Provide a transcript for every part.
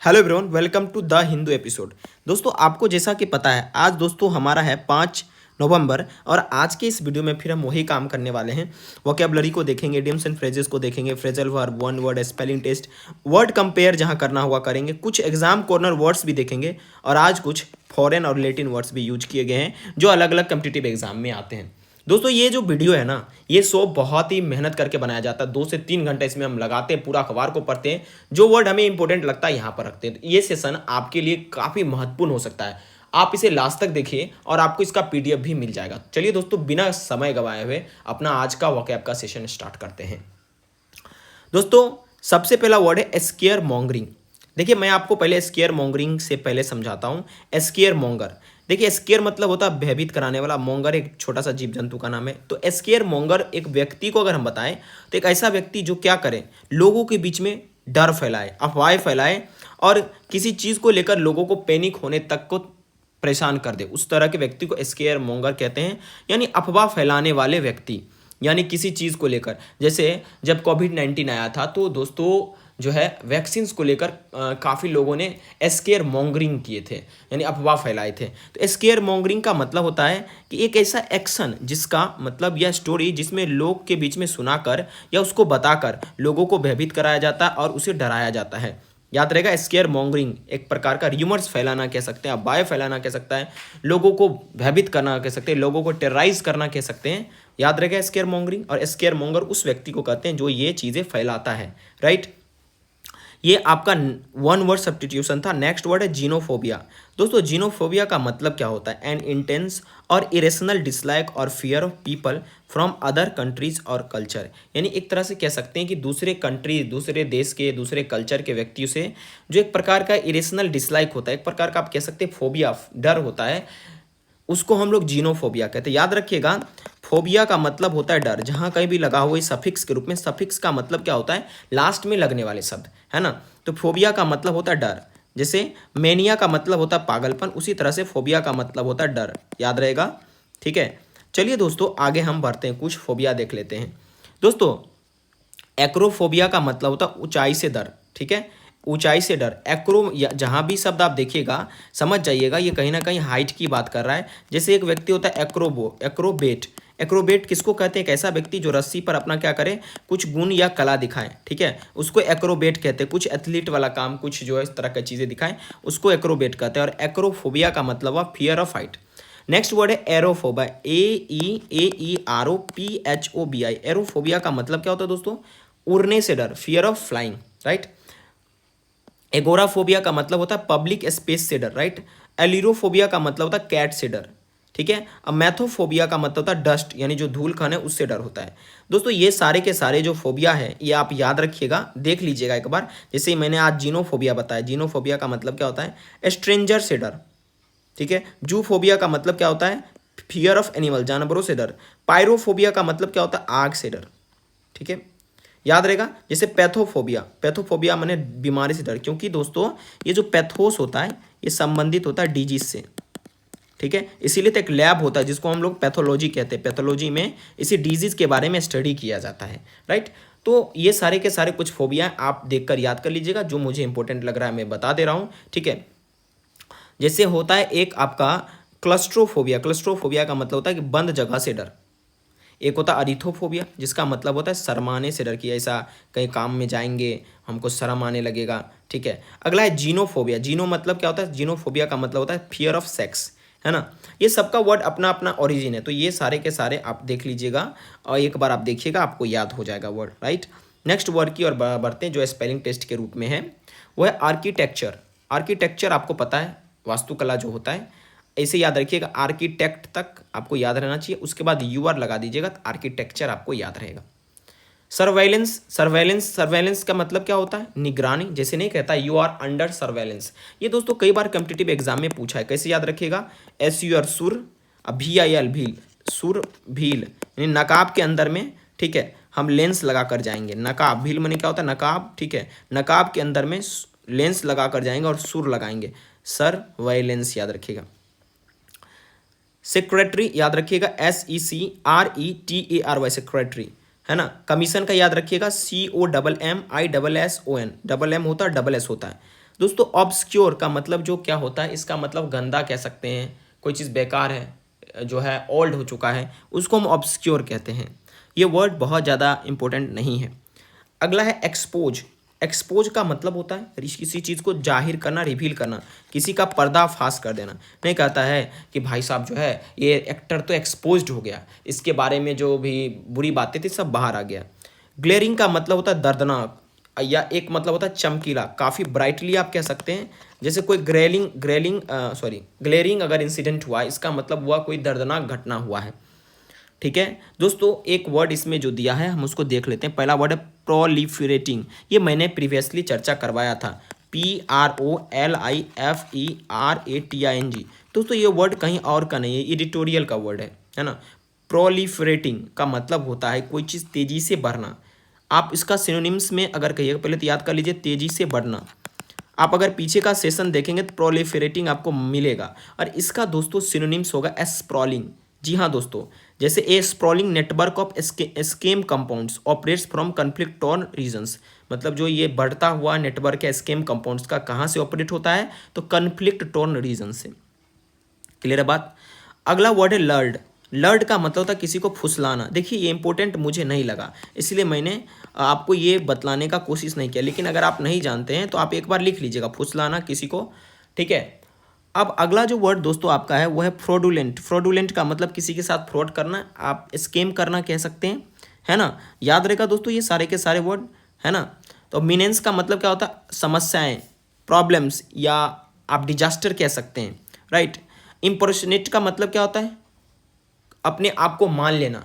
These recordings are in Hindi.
Hello everyone, welcome to the Hindu episode. दोस्तों, आपको जैसा कि पता है, आज दोस्तों हमारा है 5 नवंबर और आज के इस वीडियो में फिर हम वही काम करने वाले हैं। वोकैबुलरी को देखेंगे, इडियम्स एंड फ्रेजेस को देखेंगे, phrasal verb, one word spelling test, word compare जहां करना हुआ करेंगे, कुछ एग्जाम कॉर्नर वर्ड्स भी देखेंगे और आज कुछ फॉरेन और लैटिन वर्ड्स भी यूज किए गए हैं जो अलग अलग कम्पिटिटिव एग्जाम में आते हैं। दोस्तों, ये जो वीडियो है ना, ये शो बहुत ही मेहनत करके बनाया जाता है। 2 से 3 घंटे इसमें हम लगाते हैं, पूरा अखबार को पढ़ते हैं, जो वर्ड हमें इंपॉर्टेंट लगता है यहाँ पर रखते हैं। तो ये सेशन आपके लिए काफ़ी महत्वपूर्ण हो सकता है। आप इसे लास्ट तक देखिए और आपको इसका पीडीएफ भी मिल जाएगा। चलिए दोस्तों, बिना समय गवाए हुए अपना आज का वोकैब का सेशन स्टार्ट करते हैं। दोस्तों, सबसे पहला वर्ड है स्केयर मॉन्गरिंग। देखिए, मैं आपको पहले स्केयर मॉन्गरिंग से पहले समझाता हूँ। स्केयर मॉन्गर, देखिए स्केयर मतलब होता है भयभीत कराने वाला, मॉन्गर एक छोटा सा जीव जंतु का नाम है। तो स्केयर मॉन्गर एक व्यक्ति को अगर हम बताएं तो एक ऐसा व्यक्ति जो क्या करे, लोगों के बीच में डर फैलाए, अफवाहें फैलाए और किसी चीज़ को लेकर लोगों को पैनिक होने तक को परेशान कर दे, उस तरह के व्यक्ति को स्केयर मॉन्गर कहते हैं। यानी अफवाह फैलाने वाले व्यक्ति, यानी किसी चीज़ को लेकर। जैसे जब कोविड-19 आया था तो दोस्तों जो है वैक्सीन्स को लेकर काफ़ी लोगों ने स्केयर मॉन्गरिंग किए थे, यानी अफवाह फैलाए थे। तो स्केयर मॉन्गरिंग का मतलब होता है कि एक ऐसा एक्शन जिसका मतलब या स्टोरी जिसमें लोग के बीच में सुनाकर या उसको बताकर लोगों को भयभीत कराया जाता है और उसे डराया जाता है। याद रहेगा, स्केयर मॉन्गरिंग एक प्रकार का र्यूमर्स फैलाना कह सकते हैं, अफवाहें फैलाना कह सकता है, लोगों को भयभीत करना कह सकते हैं, लोगों को टेरराइज करना कह सकते हैं। याद रहेगा स्केयर मॉन्गरिंग। और स्केयर मॉन्गर उस व्यक्ति को कहते हैं जो ये चीज़ें फैलाता है, राइट। ये आपका वन वर्ड सब्स्टिट्यूशन था। नेक्स्ट वर्ड है जीनोफोबिया। दोस्तों, जीनोफोबिया का मतलब क्या होता है? एन इंटेंस और इरेशनल डिसलाइक और fear of people from other countries और कल्चर। यानी एक तरह से कह सकते हैं कि दूसरे कंट्री, दूसरे देश के, दूसरे कल्चर के व्यक्तियों से जो एक प्रकार का इरेशनल डिसलाइक होता है, एक प्रकार का आप कह सकते हैं फोबिया, डर होता है, उसको हम लोग जीनोफोबिया कहते हैं। याद रखिएगा, फोबिया का मतलब होता है डर, जहाँ कहीं भी लगा हुआ सफिक्स के रूप में। सफिक्स का मतलब क्या होता है? लास्ट में लगने वाले शब्द, है ना। तो फोबिया का मतलब होता है डर। जैसे मेनिया का मतलब होता है पागलपन, उसी तरह से फोबिया का मतलब होता है डर। याद रहेगा, ठीक है। चलिए दोस्तों, आगे हम बढ़ते हैं, कुछ फोबिया देख लेते हैं। दोस्तों, एक्रोफोबिया का मतलब होता है ऊंचाई से डर, ठीक है, ऊंचाई से डर। एक्रो जहाँ भी शब्द आप देखिएगा समझ जाइएगा, ये कहीं ना कहीं हाइट की बात कर रहा है। जैसे एक व्यक्ति होता है एक्रोबेट। एक्रोबेट किसको कहते हैं? एक ऐसा व्यक्ति जो रस्सी पर अपना क्या करे, कुछ गुण या कला दिखाए, ठीक है, उसको एक्रोबेट कहते हैं। कुछ एथलीट वाला काम, कुछ जो है इस तरह की चीज़ें दिखाएं, उसको एक्रोबेट कहते हैं। और एक्रोफोबिया का मतलब हुआ fear of height. Next word है एरोफोबिया। AEROPHOBI। एरोफोबिया का मतलब क्या होता है दोस्तों? उड़ने से डर, fear of flying, right. Agoraphobia का मतलब होता है पब्लिक स्पेस से डर, राइट। एलिरोफोबिया का मतलब होता है कैट से डर, ठीक है। अब मैथोफोबिया का मतलब होता है डस्ट, यानी जो धूल कण है उससे डर होता है। दोस्तों, ये सारे के सारे जो फोबिया है ये आप याद रखिएगा, देख लीजिएगा एक बार। जैसे मैंने आज जीनोफोबिया बताया, जीनोफोबिया का मतलब क्या होता है? स्ट्रेंजर से डर, ठीक है। जूफोबिया का मतलब क्या होता है? फियर ऑफ एनिमल, जानवरों से डर। पायरोफोबिया का मतलब क्या होता है? आग से डर, ठीक है। याद रहेगा। जैसे पैथोफोबिया, पैथोफोबिया माने बीमारी से डर, क्योंकि दोस्तों ये जो पैथोस होता है ये संबंधित होता है डिजीज से, ठीक है। इसीलिए तो एक लैब होता है जिसको हम लोग पैथोलॉजी कहते हैं। पैथोलॉजी में इसी डिजीज के बारे में स्टडी किया जाता है, राइट। तो ये सारे के सारे कुछ फोबिया आप देखकर याद कर लीजिएगा, जो मुझे इंपॉर्टेंट लग रहा है मैं बता दे रहा हूँ, ठीक है। जैसे होता है एक आपका क्लस्ट्रोफोबिया। क्लस्ट्रोफोबिया का मतलब होता है कि बंद जगह से डर। एक होता है अरिथोफोबिया, जिसका मतलब होता है शर्माने से डर, कि ऐसा कहीं काम में जाएंगे हमको शर्म आने लगेगा, ठीक है। अगला है जीनोफोबिया। जीनो मतलब क्या होता है? जीनोफोबिया का मतलब होता है फियर ऑफ सेक्स, है ना। ये सबका वर्ड अपना अपना ओरिजिन है, तो ये सारे के सारे आप देख लीजिएगा और एक बार आप देखिएगा, आपको याद हो जाएगा वर्ड, राइट। नेक्स्ट वर्ड की ओर बढ़ते हैं, जो स्पेलिंग टेस्ट के रूप में है, वो है आर्किटेक्चर। आर्किटेक्चर आपको पता है, वास्तुकला जो होता है, ऐसे याद रखिएगा। आर्किटेक्ट तक आपको याद रहना चाहिए, उसके बाद यूआर लगा दीजिएगा तो आर्किटेक्चर आपको याद रहेगा। सर्वेलेंस, सर्वेलेंस, सर्वेलेंस का मतलब क्या होता है? निगरानी। जैसे नहीं कहता यू आर अंडर सर्वेलेंस, ये दोस्तों कई बार कम्पिटिटिव एग्जाम में पूछा है। कैसे याद रखिएगा? SUR सुर, VIL भील, सुर भील, यानी नकाब के अंदर में, ठीक है, हम लेंस लगा कर जाएंगे। नकाब, भील मनी क्या होता है? नकाब, ठीक है, नकाब के अंदर में लेंस लगा कर जाएंगे और सुर लगाएंगे, सर्वेलेंस याद रखिएगा। सेक्रेटरी याद रखिएगा, SECRETARY, सेक्रेटरी, है ना। कमीशन का याद रखिएगा, COMMISSON, डबल एम होता है, डबल एस होता है। दोस्तों ऑब्सक्योर का मतलब जो क्या होता है, इसका मतलब गंदा कह सकते हैं, कोई चीज़ बेकार है, जो है ओल्ड हो चुका है, उसको हम ऑब्सक्योर कहते हैं। ये वर्ड बहुत ज़्यादा इंपॉर्टेंट नहीं है। अगला है एक्सपोज। एक्सपोज का मतलब होता है किसी चीज़ को जाहिर करना, रिवील करना, किसी का पर्दाफाश कर देना। नहीं कहता है कि भाई साहब जो है ये एक्टर तो एक्सपोज्ड हो गया, इसके बारे में जो भी बुरी बातें थी सब बाहर आ गया। ग्लेरिंग का मतलब होता है दर्दनाक, या एक मतलब होता है चमकीला, काफ़ी ब्राइटली आप कह सकते हैं। जैसे कोई ग्लेरिंग अगर इंसिडेंट हुआ, इसका मतलब हुआ कोई दर्दनाक घटना हुआ है। ठीक है दोस्तों, एक वर्ड इसमें जो दिया है हम उसको देख लेते हैं। पहला वर्ड है प्रोलिफरेटिंग। ये मैंने प्रीवियसली चर्चा करवाया था, PROLIFERATING। दोस्तों ये वर्ड कहीं और का नहीं है, एडिटोरियल का वर्ड है ना। प्रोलिफरेटिंग का मतलब होता है कोई चीज़ तेज़ी से बढ़ना। आप इसका सिनोनिम्स में अगर कहिएगा, पहले तो याद कर लीजिए, तेज़ी से बढ़ना। आप अगर पीछे का सेशन देखेंगे तो प्रोलिफरेटिंग आपको मिलेगा, और इसका दोस्तों सिनोनिम्स होगा स्प्रॉलिंग। जी हाँ दोस्तों, जैसे a sprawling network of scam compounds operates from conflict torn regions. मतलब जो ये बढ़ता हुआ नेटवर्क है स्केम कंपाउंड्स का, कहाँ से ऑपरेट होता है, तो कन्फ्लिक्ट टॉर्न रीजन से। क्लियर है बात। अगला वर्ड है लर्ड। लर्ड का मतलब होता है किसी को फुसलाना। देखिए ये इंपॉर्टेंट मुझे नहीं लगा, इसलिए मैंने आपको ये बतलाने का कोशिश नहीं किया, लेकिन अगर आप नहीं जानते हैं तो आप एक बार लिख लीजिएगा, फुसलाना किसी को। ठीक है। अब अगला जो वर्ड दोस्तों आपका है वो है फ्रॉडुलेंट। फ्रॉडुलेंट का मतलब किसी के साथ फ्रॉड करना, आप स्कैम करना कह सकते हैं, है ना। याद रहेगा दोस्तों ये सारे के सारे वर्ड, है ना। तो मीनेंस का मतलब क्या होता है, समस्याएं, प्रॉब्लम्स, या आप डिजास्टर कह सकते हैं, राइट। इम्पर्सनेट का मतलब क्या होता है, अपने आप को मान लेना।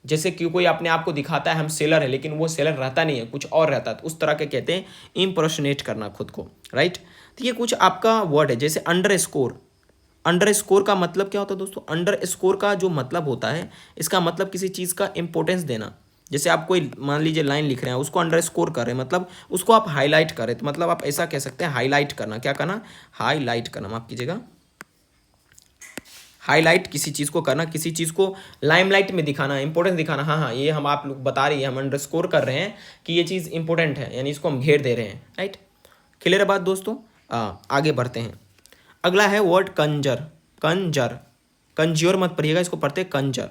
जैसे कि कोई अपने आप को दिखाता है हम सेलर है, लेकिन वो सेलर रहता नहीं है, कुछ और रहता है, तो उस तरह के कहते हैं इम्पर्सनेट करना खुद को, राइट। तो ये कुछ आपका वर्ड है। जैसे अंडर स्कोर। अंडर स्कोर का मतलब क्या होता है दोस्तों, अंडर स्कोर का जो मतलब होता है, इसका मतलब किसी चीज़ का इंपॉर्टेंस देना। जैसे आप कोई मान लीजिए लाइन लिख रहे हैं, उसको अंडर स्कोर कर रहे हैं, मतलब उसको आप हाईलाइट कर रहे हैं, तो मतलब आप ऐसा कह सकते हैं हाईलाइट करना। क्या करना, हाईलाइट करना, माफ कीजिएगा, हाईलाइट किसी चीज़ को करना, किसी चीज़ को लाइमलाइट में दिखाना, इंपॉर्टेंस दिखाना। हाँ हाँ, ये हम आप लोग बता रही है, हम अंडरस्कोर कर रहे हैं कि ये चीज़ इंपॉर्टेंट है, यानी इसको हम घेर दे रहे हैं, राइट। क्लियर है बात दोस्तों। आगे बढ़ते हैं। अगला है वर्ड कंजर। कंजर, कंज्योर मत पढ़िएगा, इसको पढ़ते हैं कंजर।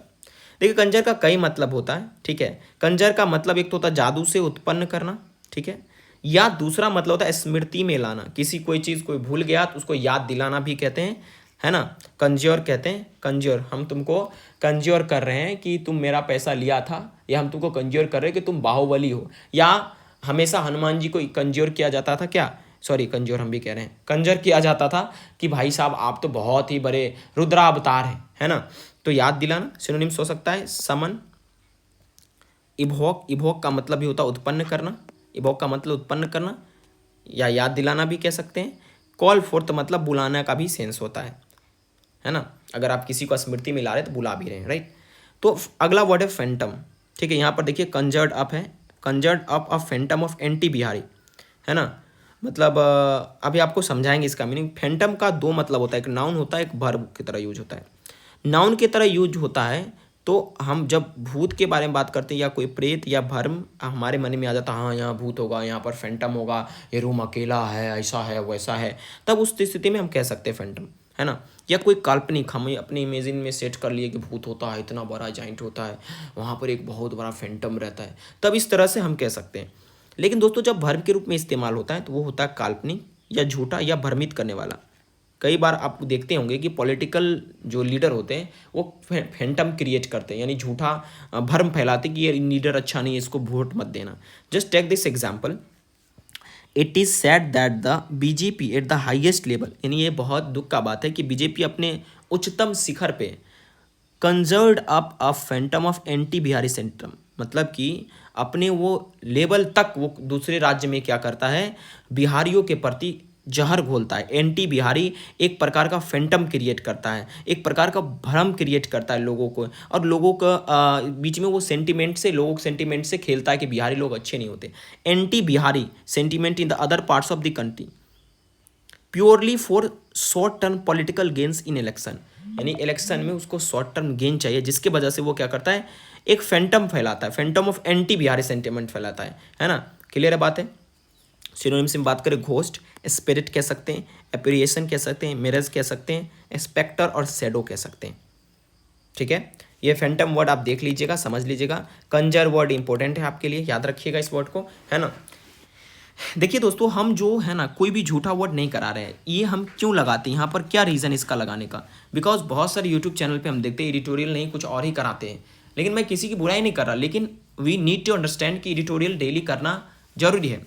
देखिए कंजर का कई मतलब होता है, ठीक है। कंजर का मतलब एक तो होता है जादू से उत्पन्न करना, ठीक है, या दूसरा मतलब होता है स्मृति में लाना। किसी कोई चीज़ कोई भूल गया तो उसको याद दिलाना भी कहते हैं, है ना। कंज्योर कहते हैं, कंज्योर, हम तुमको कंज्योर कर रहे हैं कि तुम मेरा पैसा लिया था, या हम तुमको कंज्योर कर रहे हैं कि तुम बाहुबली हो। या हमेशा हनुमान जी को कंज्योर किया जाता था, क्या, सॉरी कंज्योर हम भी कह रहे हैं, कंजर किया जाता था कि भाई साहब आप तो बहुत ही बड़े रुद्रावतार हैं, है ना। तो याद दिलाना सिनोनिम्स हो सकता है समन, इवोक। इवोक का मतलब भी होता है उत्पन्न करना, इवोक का मतलब उत्पन्न करना, या याद दिलाना भी कह सकते हैं। कॉल फोर्थ मतलब बुलाना का भी सेंस होता है ना। अगर आप किसी को स्मृति में ला रहे तो बुला भी रहे हैं, राइट। तो अगला वर्ड है फैंटम। ठीक है, यहाँ पर देखिए कंजर्ड अप है, conjured up a phantom of anti Bihari, है ना। मतलब अभी आपको समझाएंगे इसका मीनिंग। फैंटम का दो मतलब होता है, एक नाउन होता है, एक वर्ब की तरह यूज होता है। नाउन की तरह यूज होता है तो हम जब भूत के बारे में बात करते हैं, या कोई प्रेत या भर्म हमारे मन में आ जाता है, हाँ यहाँ भूत होगा, यहाँ पर फैंटम होगा, ये रूम अकेला है, ऐसा है वैसा है, तब उस स्थिति में हम कह सकते हैं फैंटम, है ना। या कोई काल्पनिक, हम अपनी इमेजिन में सेट कर लिए कि भूत होता है, इतना बड़ा जाइंट होता है, वहाँ पर एक बहुत बड़ा फैंटम रहता है, तब इस तरह से हम कह सकते हैं। लेकिन दोस्तों जब भर्म के रूप में इस्तेमाल होता है तो वो होता है काल्पनिक या झूठा या भ्रमित करने वाला। कई बार आप देखते होंगे कि पॉलिटिकल जो लीडर होते हैं वो फैंटम क्रिएट करते हैं, यानी झूठा भ्रम फैलाते कि ये लीडर अच्छा नहीं है, इसको वोट मत देना। Just take this example, it is said that the BJP at the highest level, यानी ये बहुत दुख का बात है कि बीजेपी अपने उच्चतम शिखर पे conjured up a phantom of anti Bihari sentiment, मतलब कि अपने वो लेवल तक वो दूसरे राज्य में क्या करता है, बिहारियों के प्रति जहर घोलता है। एंटी बिहारी एक प्रकार का फैंटम क्रिएट करता है, एक प्रकार का भ्रम क्रिएट करता है लोगों को, और लोगों का बीच में वो सेंटिमेंट से, लोगों के सेंटिमेंट से खेलता है कि बिहारी लोग अच्छे नहीं होते। Anti Bihari sentiment in the other parts of the country purely for short term political gains in election, यानी इलेक्शन में उसको शॉर्ट टर्म गेन चाहिए, जिसके वजह से वो क्या करता है, एक फैंटम फैलाता है, Phantom of anti Bihari sentiment फैलाता है ना। क्लियर है बात है। सिनोनिम्स में बात करें घोस्ट, स्पिरिट कह सकते हैं, एपरिएशन कह सकते हैं, मिरर्स कह सकते हैं, स्पेक्टर और शैडो कह सकते हैं। ठीक है, ये फैंटम वर्ड आप देख लीजिएगा, समझ लीजिएगा। कंजर वर्ड इंपॉर्टेंट है आपके लिए, याद रखिएगा इस वर्ड को, है ना। देखिए दोस्तों, हम जो है ना कोई भी झूठा वर्ड नहीं करा रहे हैं। ये हम क्यों लगाते हैं यहाँ पर, क्या रीज़न इसका लगाने का? बिकॉज बहुत सारे यूट्यूब चैनल पे हम देखते हैं एडिटोरियल नहीं कुछ और ही कराते हैं। लेकिन मैं किसी की बुराई नहीं कर रहा, लेकिन वी नीड टू अंडरस्टैंड कि एडिटोरियल डेली करना जरूरी है।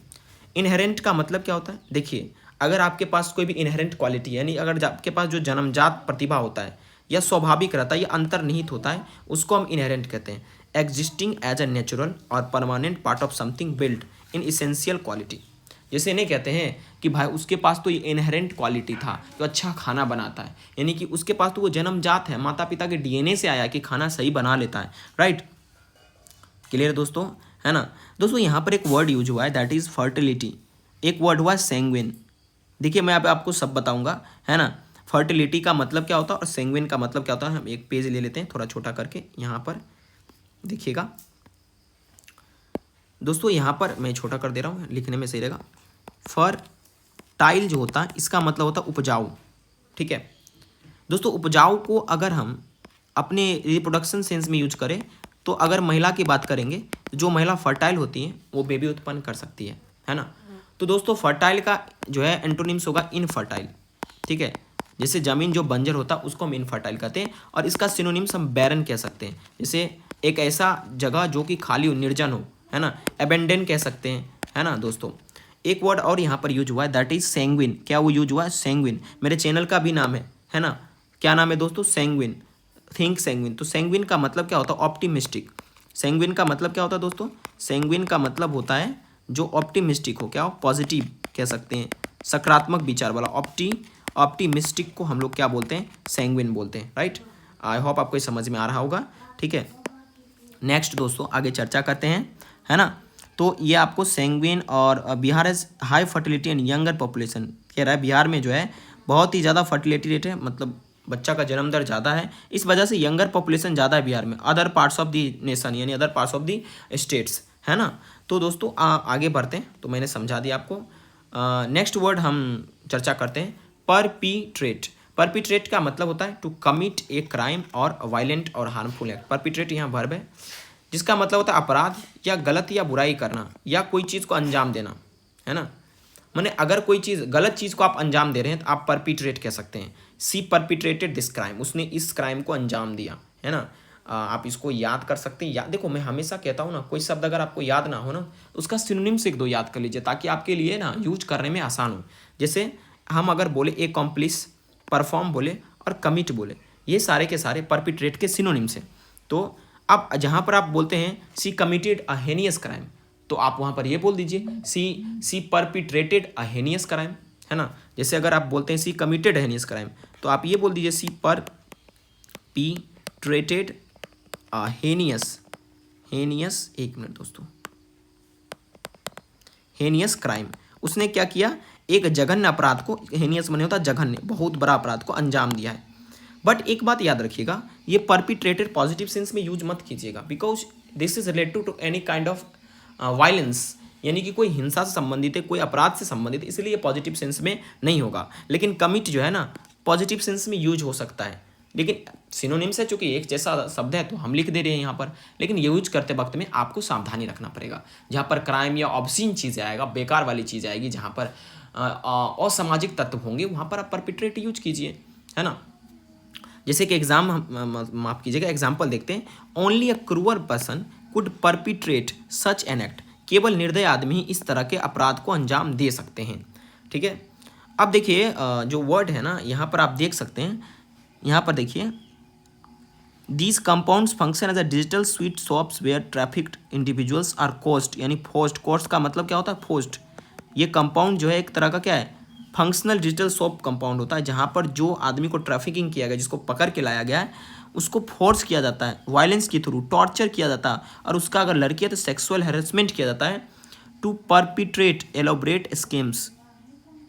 इनहेरेंट का मतलब क्या होता है? देखिए, अगर आपके पास कोई भी इनहेरेंट क्वालिटी यानी अगर आपके पास जो जन्मजात प्रतिभा होता है या स्वाभाविक रहता है या अंतर्निहित होता है, उसको हम इनहेरेंट कहते हैं। एग्जिस्टिंग एज अ नेचुरल और permanent part of something build in essential quality. जैसे इन्हें कहते हैं कि भाई उसके पास तो ये इनहेरेंट क्वालिटी था कि अच्छा खाना बनाता है, यानी कि उसके पास तो वो जन्मजात है, माता पिता के डीएनए से आया कि खाना सही बना लेता है। राइट, क्लियर दोस्तों, है ना। दोस्तों यहाँ पर एक वर्ड यूज हुआ है दैट इज़ फर्टिलिटी। एक वर्ड हुआ है सेंग्विन। देखिए मैं आपको सब बताऊंगा, है ना। फर्टिलिटी का मतलब क्या होता है और सेंग्विन का मतलब क्या होता है। हम एक पेज ले लेते हैं थोड़ा छोटा करके, यहाँ पर देखिएगा दोस्तों, यहाँ पर मैं छोटा कर दे रहा हूँ, लिखने में सही रहेगा। फर्टाइल जो होता है इसका मतलब होता है उपजाऊ। ठीक है दोस्तों, उपजाऊ को अगर हम अपने रिप्रोडक्शन सेंस में यूज करें तो अगर महिला की बात करेंगे, जो महिला फर्टाइल होती है वो बेबी उत्पन्न कर सकती है ना। तो दोस्तों फर्टाइल का जो है एंटोनिम्स होगा इनफर्टाइल। ठीक है, जैसे ज़मीन जो बंजर होता है उसको हम इनफर्टाइल कहते हैं, और इसका सिनोनिम्स हम बैरन कह सकते हैं। जैसे एक ऐसा जगह जो कि खाली हो, निर्जन हो, है ना, एबेंडन कह सकते हैं, है ना। दोस्तों एक वर्ड और यहाँ पर यूज हुआ है दैट इज सेंग्विन। क्या वो यूज हुआ है? सेंग्विन। मेरे चैनल का भी नाम है ना। क्या नाम है दोस्तों? सेंग्विन, थिंक सेंग्विन। तो सेंग्विन का मतलब क्या होता है? ऑप्टिमिस्टिक। सेंग्विन का मतलब क्या होता है दोस्तों? सेंग्विन का मतलब होता है जो ऑप्टिमिस्टिक हो, क्या हो? पॉजिटिव कह सकते हैं, सकारात्मक विचार वाला। ऑप्टिमिस्टिक को हम लोग क्या बोलते हैं? सेंग्विन बोलते हैं। राइट, आई होप आपको समझ में आ रहा होगा। ठीक है, नेक्स्ट दोस्तों आगे चर्चा करते हैं, है ना। तो ये आपको सेंग्विन और Bihar has high fertility and younger population कह रहा है। बिहार में जो है बहुत ही ज़्यादा फर्टिलिटी रेट है, मतलब बच्चा का जन्म दर ज़्यादा है, इस वजह से यंगर पॉपुलेशन ज़्यादा है बिहार में, other parts of the nation यानी other parts of the states, है ना। तो दोस्तों आगे बढ़ते हैं, तो मैंने समझा दिया आपको। नेक्स्ट वर्ड हम चर्चा करते हैं, परपीट्रेट। परपीट्रेट का मतलब होता है टू कमिट ए क्राइम और वायलेंट और हार्मफुल एक्ट। परपीट्रेट यहाँ वर्ब है जिसका मतलब होता है अपराध या गलत या बुराई करना या कोई चीज़ को अंजाम देना, है ना। माने अगर कोई चीज़ गलत चीज़ को आप अंजाम दे रहे हैं तो आप परपीट्रेट कह सकते हैं। सी परपीट्रेटेड दिस क्राइम, उसने इस क्राइम को अंजाम दिया, है ना। आप इसको याद कर सकते हैं। देखो मैं हमेशा कहता हूँ ना, कोई शब्द अगर आपको याद ना हो ना, उसका सिनोनिम्स एक दो याद कर लीजिए ताकि आपके लिए ना यूज करने में आसान हो। जैसे हम अगर बोले एकम्प्लिस, परफॉर्म बोले और कमिट बोले, ये सारे के सारे परपीट्रेट के सिनोनिम्स हैं। तो अब जहाँ पर आप बोलते हैं सी कमिटेड अ हेनियस क्राइम, तो आप वहाँ पर ये बोल दीजिए सी परपीट्रेटेड अ हेनियस क्राइम, है ना। जैसे अगर आप बोलते हैं सी कमिटेड हेनियस क्राइम, तो आप ये बोल दीजिए सी परपीट्रेटेड अ हेनियस, एक मिनट दोस्तों, हेनियस क्राइम। उसने क्या किया? एक जघन्य अपराध को, हेनियस माने होता है जघन्य, बहुत बड़ा अपराध को अंजाम दिया है। बट एक बात याद रखिएगा, ये परपीट्रेटेड पॉजिटिव सेंस में यूज मत कीजिएगा, because this is related to any kind of violence, यानी कि कोई हिंसा से संबंधित है, कोई अपराध से संबंधित, इसलिए पॉजिटिव सेंस में नहीं होगा। लेकिन कमिट जो है ना, पॉजिटिव सेंस में यूज हो सकता है, लेकिन सिनोनिम्स है, चूंकि एक जैसा शब्द है तो हम लिख दे रहे हैं यहाँ पर, लेकिन यूज करते वक्त में आपको सावधानी रखना पड़ेगा। जहाँ पर क्राइम या ऑब्सीन चीज़ आएगा, बेकार वाली चीज़ आएगी, जहाँ पर असामाजिक तत्व होंगे, वहाँ पर आप परपिट्रेट यूज कीजिए, है ना। जैसे कि माफ कीजिएगा, एग्जाम्पल देखते हैं। Only a crueler person could perpetrate such an act. केवल निर्दय आदमी ही इस तरह के अपराध को अंजाम दे सकते हैं। ठीक है, अब देखिए जो वर्ड है ना, यहाँ पर आप देख सकते हैं, यहाँ पर देखिए, these compounds function as a digital sweatshops where trafficked individuals are coerced, यानी फोस्ट। कोस्ट का मतलब क्या होता है? फोस्ट। ये कंपाउंड जो है एक तरह का क्या है? फंक्शनल डिजिटल शॉप कंपाउंड होता है, जहाँ पर जो आदमी को ट्रैफिकिंग किया गया, जिसको पकड़ के लाया गया है, उसको फोर्स किया जाता है, वायलेंस के थ्रू टॉर्चर किया जाता है, और उसका अगर लड़की है तो सेक्सुअल हैरेसमेंट किया जाता है, to perpetrate elaborate schemes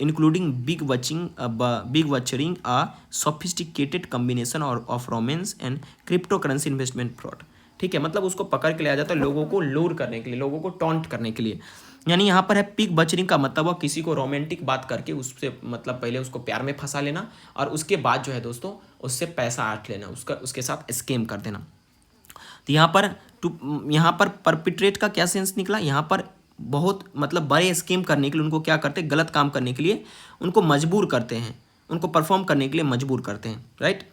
including pig butchering a sophisticated combination of romance and crypto currency investment fraud. ठीक है, मतलब उसको पकड़ के लाया जाता है लोगों को लूर करने के लिए, लोगों को टॉन्ट करने के लिए। यानी यहाँ पर है पिक बचरिंग का मतलब वो किसी को रोमांटिक बात करके उससे मतलब पहले उसको प्यार में फंसा लेना और उसके बाद जो है दोस्तों उससे पैसा आठ लेना, उसके साथ स्कैम कर देना। तो यहाँ पर परपिट्रेट का क्या सेंस निकला, यहाँ पर बहुत मतलब बड़े स्कीम करने के लिए उनको क्या करते हैं, गलत काम करने के लिए उनको मजबूर करते हैं, उनको परफॉर्म करने के लिए मजबूर करते हैं, राइट।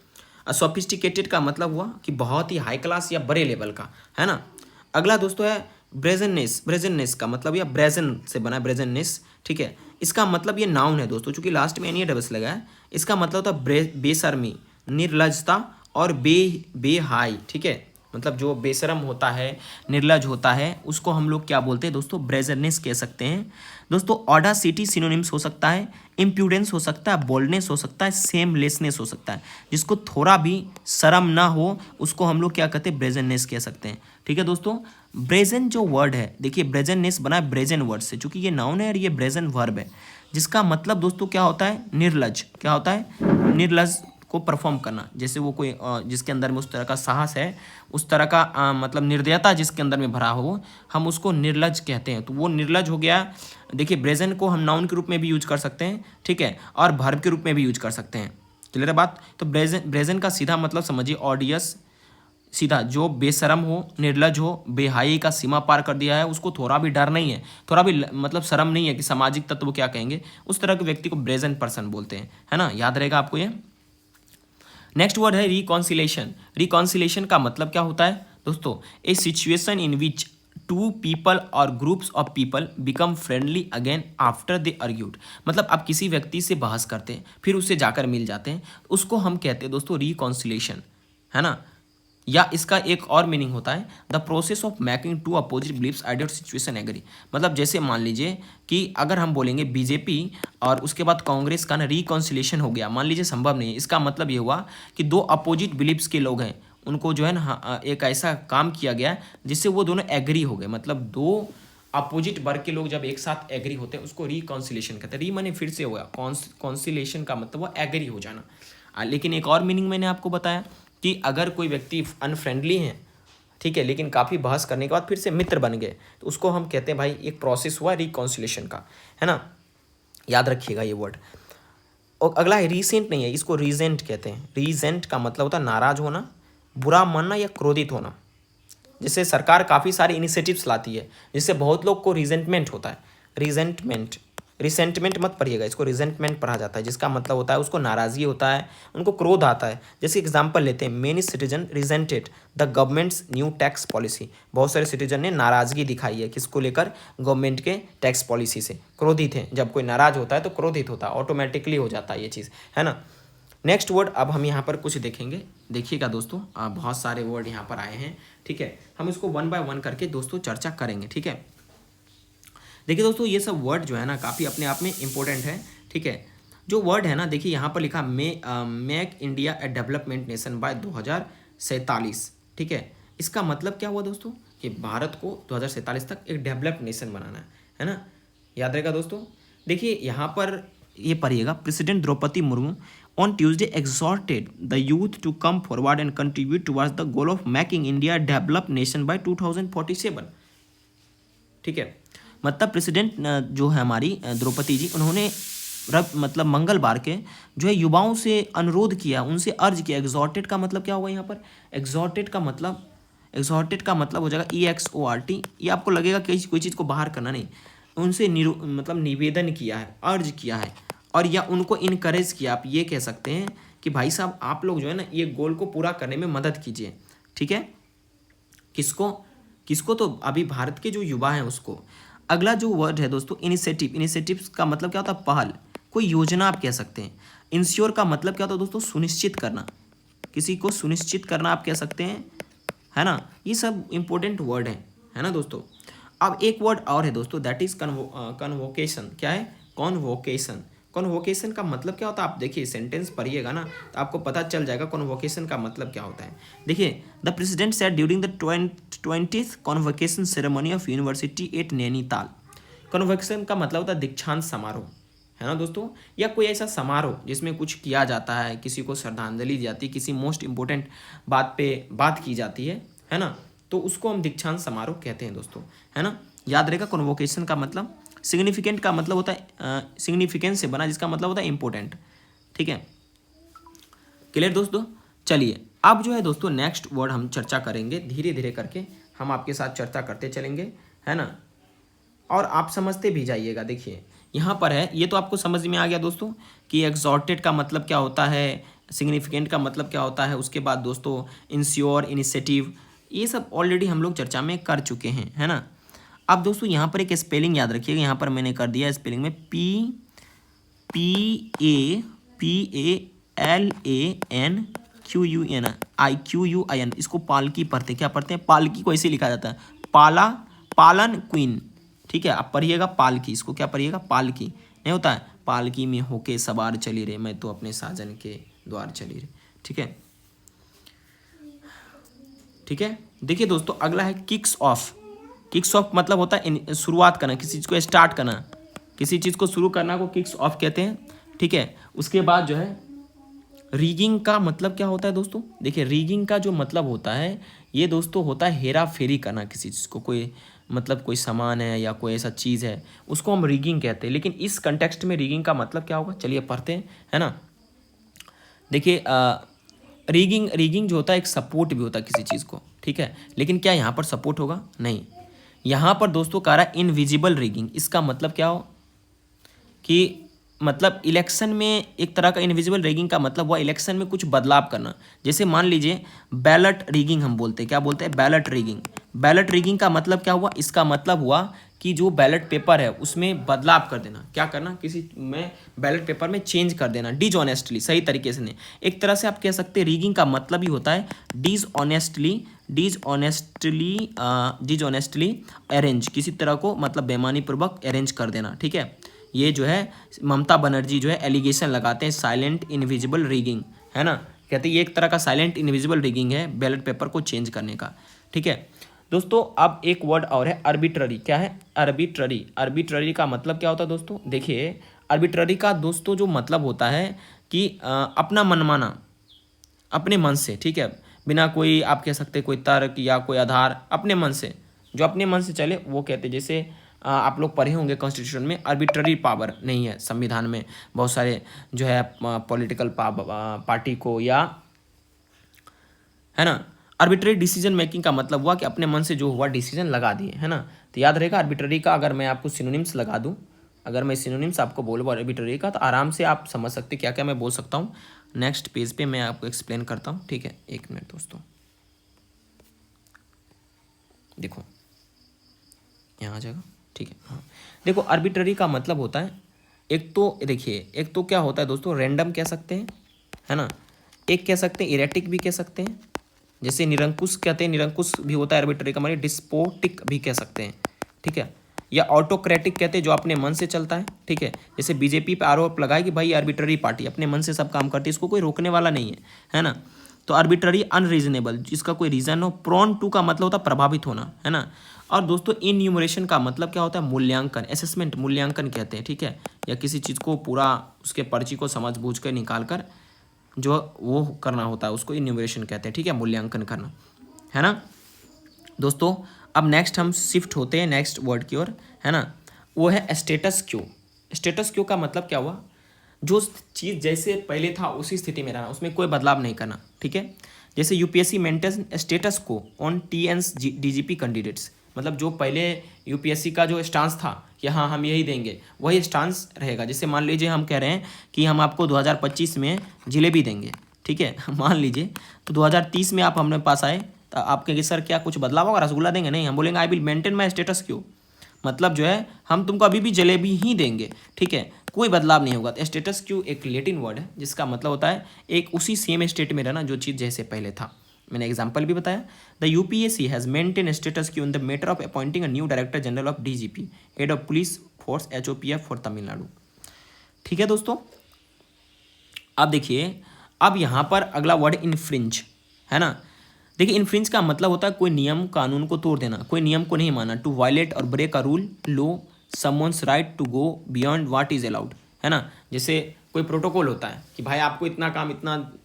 सोफिस्टिकेटेड का मतलब हुआ कि बहुत ही हाई क्लास या बड़े लेवल का, है ना। अगला दोस्तों है ब्रेजननेस। ब्रेजननेस का मतलब या ब्रेजन से बना है, ब्रेजननेस, ठीक है। इसका मतलब ये नाउन है दोस्तों, चूंकि लास्ट में NAWS लगा है। इसका मतलब होता है बेशर्मी, निर्लजता और बेहाई, ठीक है। मतलब जो बेशरम होता है, निर्लज होता है, उसको हम लोग क्या बोलते हैं दोस्तों, ब्रेजरनेस कह सकते हैं दोस्तों। ऑडासिटी सिनोनिम्स हो सकता है, इम्प्यूडेंस हो सकता है, बोल्डनेस हो सकता है, सेमलेसनेस हो सकता है। जिसको थोड़ा भी शर्म ना हो उसको हम लोग क्या कहते हैं, ब्रेजरनेस कह सकते हैं, ठीक है दोस्तों। ब्रेजन जो वर्ड है, देखिए ब्रेजरनेस बना है ब्रेजन वर्ड से, चूंकि ये नाउन है और ये ब्रेजन वर्ब है, जिसका मतलब दोस्तों क्या होता है, निर्लज। क्या होता है, निर्लज को परफॉर्म करना। जैसे वो कोई जिसके अंदर में उस तरह का साहस है, उस तरह का मतलब निर्दयता जिसके अंदर में भरा हो, हम उसको निर्लज कहते हैं। तो वो निर्लज हो गया। देखिए ब्रेजन को हम नाउन के रूप में भी यूज कर सकते हैं, ठीक है, और वर्ब के रूप में भी यूज कर सकते हैं। क्लियर है बात। तो ब्रेजन का सीधा मतलब समझिए ऑडियस, सीधा जो बेशरम हो, निर्लज हो, बेहाई का सीमा पार कर दिया है, उसको थोड़ा भी डर नहीं है, थोड़ा भी मतलब शर्म नहीं है कि सामाजिक तत्व क्या कहेंगे, उस तरह के व्यक्ति को ब्रेजन पर्सन बोलते हैं, है ना। याद रहेगा आपको ये। नेक्स्ट वर्ड है रिकॉन्सिलेशन। रिकॉन्सिलेशन का मतलब क्या होता है दोस्तों, a situation in which two people और groups of people become friendly again after they argued. मतलब आप किसी व्यक्ति से बहस करते हैं फिर उससे जाकर मिल जाते हैं, उसको हम कहते हैं दोस्तों रिकॉन्सिलेशन, है ना। या इसका एक और मीनिंग होता है the process of making two opposite beliefs idea situation agree. मतलब जैसे मान लीजिए कि अगर हम बोलेंगे बीजेपी और उसके बाद कांग्रेस का ना रिकॉन्सिलेशन हो गया, मान लीजिए संभव नहीं है। इसका मतलब ये हुआ कि दो अपोजिट बिलीव्स के लोग हैं, उनको जो है ना एक ऐसा काम किया गया जिससे वो दोनों एग्री हो गए। मतलब दो अपोजिट वर्ग के लोग जब एक साथ एग्री होते हैं उसको रिकॉन्सिलेशन कहते हैं। री माने फिर से हो गया, कॉन्सिलेशन का मतलब वो एग्री हो जाना। लेकिन एक और मीनिंग मैंने आपको बताया कि अगर कोई व्यक्ति अनफ्रेंडली है, ठीक है, लेकिन काफ़ी बहस करने के बाद फिर से मित्र बन गए, तो उसको हम कहते हैं भाई एक प्रोसेस हुआ रिकॉन्सिलेशन का, है ना। याद रखिएगा ये वर्ड। और अगला है रीसेंट नहीं है, इसको रीजेंट कहते हैं। रीजेंट का मतलब होता है नाराज होना, बुरा मानना या क्रोधित होना। जैसे सरकार काफ़ी सारे इनिशिएटिव्स लाती है जिससे बहुत लोग को रिजेंटमेंट होता है। रिसेंटमेंट मत पढ़िएगा, इसको रिजेंटमेंट पढ़ा जाता है, जिसका मतलब होता है उसको नाराज़गी होता है, उनको क्रोध आता है। जैसे एग्जांपल लेते हैं, many citizen resented the governments new tax policy. बहुत सारे सिटीजन ने नाराज़गी दिखाई है किसको लेकर, गवर्नमेंट के टैक्स पॉलिसी से क्रोधित हैं। जब कोई नाराज होता है तो क्रोधित होता है, ऑटोमेटिकली हो जाता है ये चीज़, है ना। नेक्स्ट वर्ड अब हम यहाँ पर कुछ देखेंगे, देखिएगा दोस्तों, बहुत सारे वर्ड यहाँ पर आए हैं, ठीक है। हम इसको वन बाय वन करके दोस्तों चर्चा करेंगे, ठीक है। देखिए दोस्तों ये सब वर्ड जो है ना काफ़ी अपने आप में इम्पोर्टेंट है, ठीक है। जो वर्ड है ना, देखिए यहाँ पर लिखा make India A development nation by 2047, ठीक है। इसका मतलब क्या हुआ दोस्तों कि भारत को 2047 तक एक डेवलप्ड नेशन बनाना है ना। याद रहेगा दोस्तों। देखिए यहाँ पर ये पढ़िएगा, president Draupadi Murmu on Tuesday exhorted the youth to come forward and contribute towards the goal of making India a developed nation by 2047, ठीक है। मतलब प्रेसिडेंट जो है हमारी द्रौपदी जी, उन्होंने मतलब मंगलवार के जो है युवाओं से अनुरोध किया, उनसे अर्ज किया। एग्जॉर्टेड का मतलब क्या होगा यहाँ पर, एग्जॉर्टेड का मतलब हो जाएगा EXORT। ये आपको लगेगा कि कोई चीज़ को बाहर करना, नहीं, उनसे मतलब निवेदन किया है, अर्ज किया है, और या उनको इनकरेज किया। आप ये कह सकते हैं कि भाई साहब आप लोग जो है ना ये गोल को पूरा करने में मदद कीजिए, ठीक है। किसको तो अभी भारत के जो युवा हैं उसको। अगला जो वर्ड है दोस्तों इनिशिएटिव। इनिशिएटिव का मतलब क्या होता है, पहल, कोई योजना आप कह सकते हैं। इंश्योर का मतलब क्या होता है दोस्तों, सुनिश्चित करना, किसी को सुनिश्चित करना आप कह सकते हैं, है ना। ये सब इंपॉर्टेंट वर्ड है ना दोस्तों। अब एक वर्ड और है दोस्तों, दैट इज कन्वोकेशन। क्या है, कॉन्वोकेशन। कॉन्वोकेशन का मतलब क्या होता है, आप देखिए सेंटेंस पढ़िएगा ना तो आपको पता चल जाएगा कॉन्वोकेशन का मतलब क्या होता है। देखिए, the president said during the 20th convocation ceremony of university at Nainital. Convocation का मतलब होता है दीक्षांत समारोह, है ना दोस्तों, या कोई ऐसा समारोह जिसमें कुछ किया जाता है, किसी को श्रद्धांजलि दी जाती है, किसी मोस्ट इंपॉर्टेंट बात पे बात की जाती है ना, तो उसको हम दीक्षांत समारोह कहते हैं दोस्तों, है ना। याद रहेगा कन्वोकेशन का मतलब, सिग्निफिकेंट का मतलब होता है सिग्निफिकेंस से बना, जिसका मतलब होता है इंपॉर्टेंट। ठीक है, क्लियर दोस्तों। चलिए अब जो है दोस्तों नेक्स्ट वर्ड हम चर्चा करेंगे, धीरे धीरे करके हम आपके साथ चर्चा करते चलेंगे, है ना, और आप समझते भी जाइएगा। देखिए यहाँ पर है, ये तो आपको समझ में आ गया दोस्तों कि एक्सॉर्टेड का मतलब क्या होता है, सिग्निफिकेंट का मतलब क्या होता है। उसके बाद दोस्तों इंश्योर, इनिशिएटिव, ये सब ऑलरेडी हम लोग चर्चा में कर चुके हैं, है ना। अब दोस्तों यहाँ पर एक स्पेलिंग याद रखिएगा, यहाँ पर मैंने कर दिया स्पेलिंग में PALANQUIN, इसको पालकी पढ़ते, क्या पढ़ते हैं, पालकी को ऐसे लिखा जाता है, पालन क्वीन। ठीक है, आप पढ़िएगा पालकी, इसको क्या पढ़िएगा, पालकी नहीं होता है, पालकी में होके सवार चली रे, मैं तो अपने साजन के द्वार चली रे। ठीक है, ठीक है। देखिए दोस्तों अगला है किक्स ऑफ। किक्स ऑफ मतलब होता है शुरुआत करना, किसी चीज़ को स्टार्ट करना, किसी चीज़ को शुरू करना को किक्स ऑफ कहते हैं। ठीक है, उसके बाद जो है रीगिंग का मतलब क्या होता है दोस्तों, देखिए रीगिंग का जो मतलब होता है ये दोस्तों होता है हेरा फेरी करना किसी चीज़ को, कोई मतलब कोई सामान है या कोई ऐसा चीज़ है उसको हम रीगिंग कहते हैं। लेकिन इस कंटेक्स्ट में रीगिंग का मतलब क्या होगा, चलिए पढ़ते हैं, है ना। देखिए रीगिंग जो होता है एक सपोर्ट भी होता है किसी चीज़ को, ठीक है, लेकिन क्या यहाँ पर सपोर्ट होगा, नहीं। यहाँ पर दोस्तों कह रहा है इनविजिबल रीगिंग, इसका मतलब क्या हो कि मतलब इलेक्शन में एक तरह का इनविजिबल रीगिंग का मतलब हुआ इलेक्शन में कुछ बदलाव करना। जैसे मान लीजिए बैलेट रीगिंग हम बोलते हैं, क्या बोलते हैं, बैलेट रीगिंग। बैलेट रीगिंग का मतलब क्या हुआ, इसका मतलब हुआ कि जो बैलेट पेपर है उसमें बदलाव कर देना, क्या करना, किसी में बैलेट पेपर में चेंज कर देना डिसऑनेस्टली, सही तरीके से नहीं। एक तरह से आप कह सकते हैं रीगिंग का मतलब ही होता है डिसऑनेस्टली अरेंज, किसी तरह को मतलब बेईमानी पूर्वक अरेंज कर देना। ठीक है, ये जो है ममता बनर्जी जो है एलिगेशन लगाते हैं साइलेंट इनविजिबल रीगिंग, है ना, कहते हैं ये एक तरह का साइलेंट इनविजिबल रीगिंग है बैलेट पेपर को चेंज करने का। ठीक है दोस्तों, अब एक वर्ड और है आर्बिट्ररी। क्या है, आर्बिट्ररी। आर्बिट्ररी का मतलब क्या होता है दोस्तों, देखिए आर्बिट्ररी का दोस्तों जो मतलब होता है कि अपना मनमाना, अपने मन से, ठीक है, बिना कोई आप कह सकते कोई तर्क या कोई आधार, अपने मन से, जो अपने मन से चले वो कहते हैं। जैसे आप लोग पढ़े होंगे कॉन्स्टिट्यूशन में आर्बिट्ररी पावर नहीं है संविधान में, बहुत सारे जो है पॉलिटिकल पार्टी को या, है ना, आर्बिट्ररी डिसीजन मेकिंग का मतलब हुआ कि अपने मन से जो हुआ डिसीजन लगा दिए, है ना। तो याद रहेगा आर्बिट्ररी का, अगर मैं आपको सिनोनिम्स लगा दूं, अगर मैं सिनोनिम्स आपको बोलूँ आर्बिट्ररी का, तो आराम से आप समझ सकते क्या क्या मैं बोल सकता हूँ। नेक्स्ट पेज पे मैं आपको एक्सप्लेन करता हूँ। ठीक है, एक मिनट दोस्तों, देखो यहाँ आ जाएगा। ठीक है, हाँ देखो आर्बिट्ररी का मतलब होता है, एक तो देखिए, एक तो क्या होता है दोस्तों रैंडम कह सकते हैं, है ना, एक कह सकते हैं इरेटिक भी कह सकते हैं, जैसे निरंकुश कहते हैं, निरंकुश भी होता है आर्बिट्ररी का मतलब, डिस्पोटिक भी कह सकते हैं। ठीक है, या ऑटोक्रेटिक कहते हैं जो अपने मन से चलता है। ठीक है, जैसे बीजेपी पे आरोप लगाए कि भाई आर्बिट्ररी पार्टी अपने मन से सब काम करती है, इसको कोई रोकने वाला नहीं है ना। तो आर्बिट्ररी अनरीजनेबल, जिसका कोई रीजन हो। प्रोन टू का मतलब होता है प्रभावित होना, है ना। और दोस्तों इनन्यूमरेशन का मतलब क्या होता है, मूल्यांकन, असेसमेंट, मूल्यांकन कहते हैं। ठीक है, या किसी चीज़ को पूरा उसके पर्ची को समझ बूझ कर निकाल कर जो वो करना होता है उसको इन्यूमरेशन कहते हैं। ठीक है, मूल्यांकन करना, है ना दोस्तों। अब नेक्स्ट हम शिफ्ट होते हैं नेक्स्ट वर्ड की ओर, है ना, वो है स्टेटस क्यू। स्टेटस क्यू का मतलब क्या हुआ, जो चीज़ जैसे पहले था उसी स्थिति में रहना, उसमें कोई बदलाव नहीं करना। ठीक है, जैसे यूपीएससी मेंटेन स्टेटस को ऑन टीएनस डीजीपी कैंडिडेट्स, मतलब जो पहले यूपीएससी का जो स्टांस था कि हाँ हम यही देंगे, वही स्टांस रहेगा। जैसे मान लीजिए हम कह रहे हैं कि हम आपको 2025 में जिलेबी देंगे, ठीक है मान लीजिए, तो 2030 में आप हमारे पास आए तो आप कहेंगे सर क्या कुछ बदलाव होगा, रसगुल्ला देंगे, नहीं, हम बोलेंगे I will maintain my status Q, मतलब जो है हम तुमको अभी भी जलेबी ही देंगे। ठीक है, कोई बदलाव नहीं होगा। तो स्टेटस क्यू एक लैटिन वर्ड है जिसका मतलब होता है एक उसी सेम स्टेट में रहना जो चीज़ जैसे पहले था। मैंने एग्जाम्पल भी बताया, the UPSC has maintain status quo in the matter of appointing a new director general of DGP, head of police force HOPF for Tamil Nadu. ठीक है दोस्तों, अब देखिए, अब यहाँ पर अगला वर्ड इनफ्रिंज, है ना। देखिए इनफ्रिंज का मतलब होता है कोई नियम कानून को तोड़ देना, कोई नियम को नहीं माना, टू वायलेट और ब्रेक अ रूल, लो, someone's right to go beyond what is allowed, है ना। जैसे कोई प्रोटोकॉल होता है कि भाई आपको इतना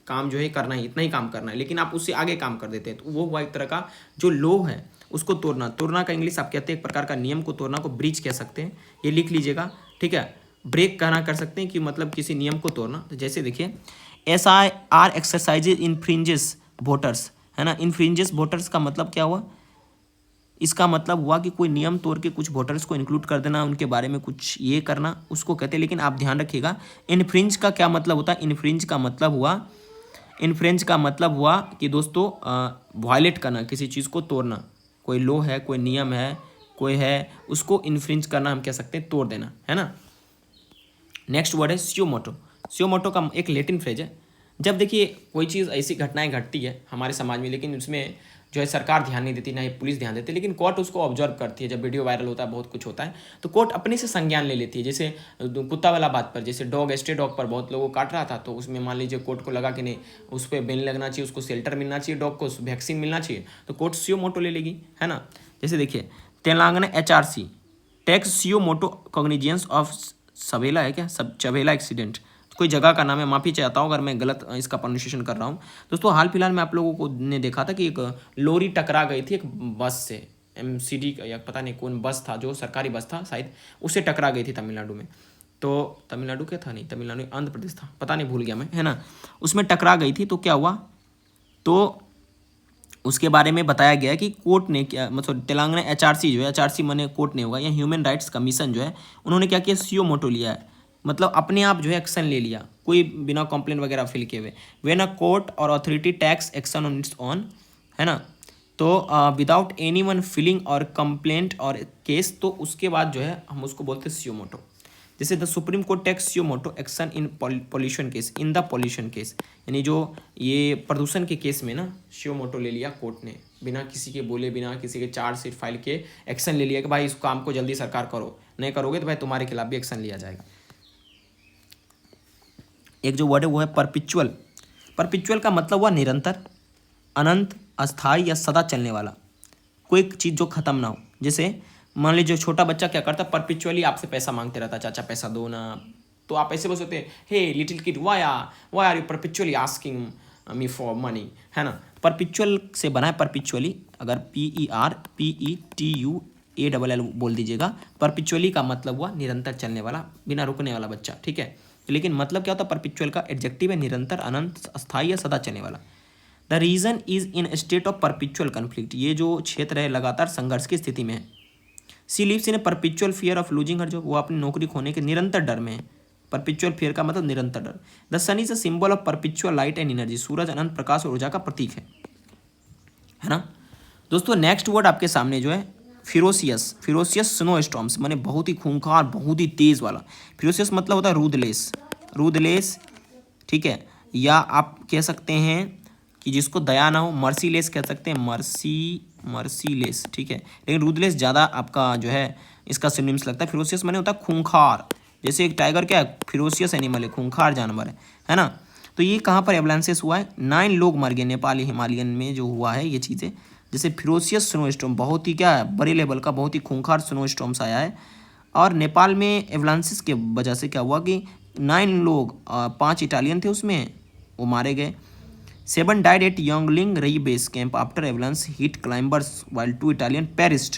काम जो है करना है, इतना ही काम करना है, लेकिन आप उससे आगे काम कर देते हैं, तो वो एक तरह का जो लो है उसको तोड़ना, तोड़ना का इंग्लिश आप कहते हैं एक प्रकार का नियम को तोड़ना को ब्रीच कह सकते हैं, ये लिख लीजिएगा, ठीक है। ब्रेक कहना कर सकते हैं कि मतलब किसी नियम को तोड़ना। तो जैसे देखिए SIR एक्सरसाइजेज इनफ्रिंजेस वोटर्स, है ना। इनफ्रिंजेस वोटर्स का मतलब क्या हुआ, इसका मतलब हुआ कि कोई नियम तोड़ के कुछ वोटर्स को इंक्लूड कर देना, उनके बारे में कुछ ये करना, उसको कहते हैं। लेकिन आप ध्यान रखिएगा इनफ्रिंज का क्या मतलब होता है। इनफ्रिंज का मतलब हुआ कि दोस्तों वायलेट करना, किसी चीज़ को तोड़ना, कोई लॉ है, कोई नियम है, कोई है, उसको इन्फ्रिंज करना हम कह सकते हैं, तोड़ देना, है ना। नेक्स्ट वर्ड है सियोमोटो। सियोमोटो का एक लैटिन फ्रेज है। जब देखिए कोई चीज़ ऐसी घटनाएं घटती है हमारे समाज में, लेकिन उसमें जो है सरकार ध्यान नहीं देती, ना ही पुलिस ध्यान देती, लेकिन कोर्ट उसको ऑब्जर्व करती है। जब वीडियो वायरल होता है, बहुत कुछ होता है, तो कोर्ट अपने से संज्ञान ले लेती है। जैसे कुत्ता वाला बात पर, जैसे डॉग, स्ट्रे डॉग पर बहुत लोगों को काट रहा था, तो उसमें मान लीजिए कोर्ट को लगा कि नहीं, उस पर बैन लगना चाहिए, उसको शेल्टर मिलना चाहिए, डॉग को वैक्सीन मिलना चाहिए, तो कोर्ट सियोमोटो ले लेगी, है ना। जैसे देखिए Telangana HRC takes suo motu cognizance of सवेला है क्या, सब चवेला एक्सीडेंट, कोई जगह का नाम है, माफ़ी चाहता हूँ अगर मैं गलत इसका प्रोनाउंसिएशन कर रहा हूँ। दोस्तों हाल फिलहाल में आप लोगों को ने देखा था कि एक लॉरी टकरा गई थी एक बस से, MCD या पता नहीं कौन बस था, जो सरकारी बस था शायद, उससे टकरा गई थी तमिलनाडु में। तो तमिलनाडु क्या था, नहीं तमिलनाडु, आंध्र प्रदेश था, पता नहीं, भूल गया मैं, है ना। उसमें टकरा गई थी, तो क्या हुआ, तो उसके बारे में बताया गया कि कोर्ट ने क्या, मतलब तेलंगाना HRC जो है, HRC माने कोर्ट नहीं होगा, या ह्यूमन राइट्स कमीशन जो है, उन्होंने क्या किया, सियोमोटो लिया है, मतलब अपने आप जो है एक्शन ले लिया, कोई बिना कंप्लेंट वगैरह फिल किए हुए। व्हेन अ कोर्ट और authority takes action on its own, है ना, तो विदाउट एनी वन फिलिंग और कंप्लेंट और केस, तो उसके बाद जो है हम उसको बोलते हैं सियोमोटो। जैसे the supreme court takes suo motu action in pollution case, in the pollution case, यानी जो ये प्रदूषण के केस में ना सियोमोटो ले लिया कोर्ट ने, बिना किसी के बोले, बिना किसी के चार्जशीट फाइल के एक्शन ले लिया कि भाई इस काम को जल्दी सरकार करो, नहीं करोगे तो भाई तुम्हारे खिलाफ भी एक्शन लिया जाएगा। एक जो वर्ड है वो है परपिचुअल। परपिचुअल का मतलब हुआ निरंतर, अनंत, अस्थाई या सदा चलने वाला, कोई चीज़ जो खत्म ना हो। जैसे मान लीजिए छोटा बच्चा क्या करता है, परपिचुअली आपसे पैसा मांगते रहता है, चाचा पैसा दो ना, तो आप ऐसे बोल सकते हैं, hey little kid why are you perpetually asking me for money, है ना। परपिचुअल से बना है परपिचुअली, अगर PERPETUALL बोल दीजिएगा। परपिचुअली का मतलब हुआ निरंतर चलने वाला, बिना रुकने वाला बच्चा, ठीक है। लेकिन मतलब क्या होता है परपिचुअल का, एडजेक्टिव है निरंतर, अनंत, अस्थाई या सदा चलने वाला। The region is in state of perpetual conflict, ये जो क्षेत्र है लगातार संघर्ष की स्थिति में है। She lives in a perpetual fear of losing her job, वो अपनी नौकरी खोने के निरंतर डर में है। परपिचुअल फियर का मतलब निरंतर डर। The sun is a symbol of perpetual light and energy, सूरज अनंत प्रकाश और ऊर्जा का प्रतीक है ना। दोस्तों नेक्स्ट वर्ड आपके सामने जो है फिरोसियस। फिरोसियस स्नो स्टॉर्म्स माने बहुत ही खूंखार, बहुत ही तेज वाला। फिरोसियस मतलब होता है रूदलेस, रूदलेस, ठीक है। या आप कह सकते हैं कि जिसको दया ना हो, मर्सीलेस कह सकते हैं, मर्सीलेस, ठीक है। लेकिन रूदलेस ज़्यादा आपका जो है इसका सिनोनिम्स लगता है। फिरोसियस माने होता है खूंखार, जैसे एक टाइगर क्या है, फिरोसियस एनिमल है, खूंखार जानवर है ना। तो ये कहाँ पर एवलांसेस हुआ है, 9 लोग मर गए नेपाली हिमालयन में जो हुआ है ये चीज़ें। जैसे फिरोसियस स्नो स्टॉर्म, बहुत ही क्या है, बड़े लेवल का, बहुत ही खूंखार स्नो स्टॉर्म्स आया है। और नेपाल में एवलांसिस के वजह से क्या हुआ कि 9 लोग, 5 इटालियन थे उसमें, वो मारे गए। 7 डाइड एट योंगलिंग रई base camp after avalanche hit climbers while 2 Italian perished.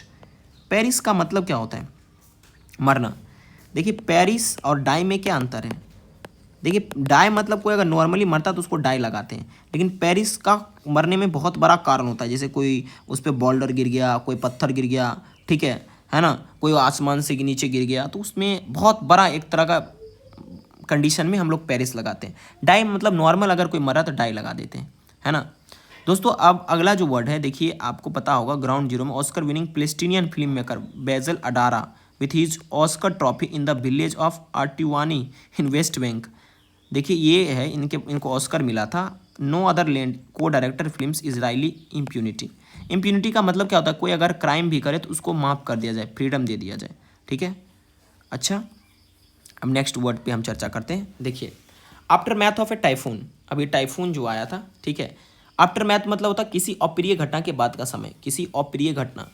Paris का मतलब क्या होता है, मरना। देखिए पेरिस और डाई में क्या अंतर है, देखिए डाई मतलब कोई अगर नॉर्मली मरता तो उसको डाई लगाते हैं, लेकिन पेरिस का मरने में बहुत बड़ा कारण होता है। जैसे कोई उस पर बॉल्डर गिर गया, कोई पत्थर गिर गया, ठीक है ना, कोई आसमान से नीचे गिर गया, तो उसमें बहुत बड़ा एक तरह का कंडीशन में हम लोग पेरिस लगाते हैं। डाई मतलब नॉर्मल अगर कोई मरा तो डाई लगा देते हैं, है ना। दोस्तों अब अगला जो वर्ड है, देखिए आपको पता होगा ग्राउंड जीरो में Oscar winning Palestinian film maker Basel Adra with his Oscar trophy in the village of Atuwani in West Bank. देखिए ये है इनको ऑस्कर मिला था। नो अदर लैंड को director films Israeli impunity. Impunity का मतलब क्या होता है, कोई अगर क्राइम भी करे तो उसको माफ़ कर दिया जाए, फ्रीडम दे दिया जाए, ठीक है। अच्छा अब नेक्स्ट वर्ड पे हम चर्चा करते हैं। देखिए after math of A typhoon, अभी टाइफून जो आया था, ठीक है। आफ्टर मैथ मतलब होता है किसी अप्रिय घटना के बाद का समय, किसी अप्रिय घटना।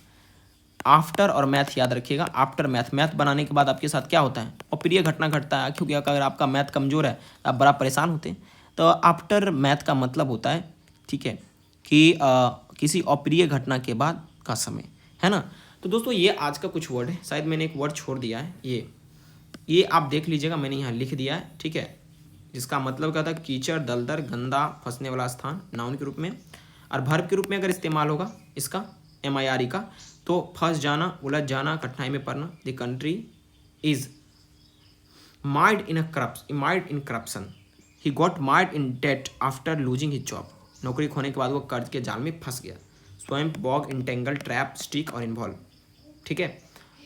आफ्टर और मैथ याद रखिएगा, आफ्टर मैथ, मैथ बनाने के बाद आपके साथ क्या होता है, अप्रिय घटना घटता है, क्योंकि अगर आपका मैथ कमज़ोर है आप बड़ा परेशान होते हैं। तो आफ्टर मैथ का मतलब होता है, ठीक है, कि किसी अप्रिय घटना के बाद का समय। है ना। तो दोस्तों ये आज का कुछ वर्ड है, शायद मैंने एक वर्ड छोड़ दिया है, ये आप देख लीजिएगा, मैंने यहाँ लिख दिया है, ठीक है। जिसका मतलब क्या था, कीचड़, दलदल, गंदा, फंसने वाला स्थान, नाउन के रूप में। और वर्ब के रूप में अगर इस्तेमाल होगा इसका MIRE का, तो फंस जाना, उलझ जाना, कठिनाई में पड़ना। The country is mired in corruption. He got mired in debt after losing his job. नौकरी खोने के बाद वो कर्ज के जाल में फंस गया। स्वयं, बॉग, इंटेंगल, ट्रैप, स्टिक और इन्वॉल्व। ठीक है,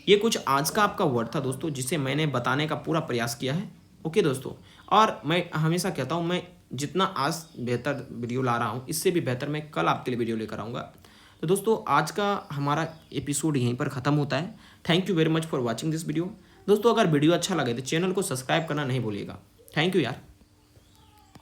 ये कुछ आज का आपका वर्ड था दोस्तों, जिसे मैंने बताने का पूरा प्रयास किया है। ओके दोस्तों, और मैं हमेशा कहता हूँ, मैं जितना आज बेहतर वीडियो ला रहा हूँ, इससे भी बेहतर मैं कल आपके लिए वीडियो लेकर आऊँगा। तो दोस्तों आज का हमारा एपिसोड यहीं पर ख़त्म होता है। Thank you very much for watching this video. दोस्तों अगर वीडियो अच्छा लगे तो चैनल को सब्सक्राइब करना नहीं भूलिएगा। थैंक यू यार।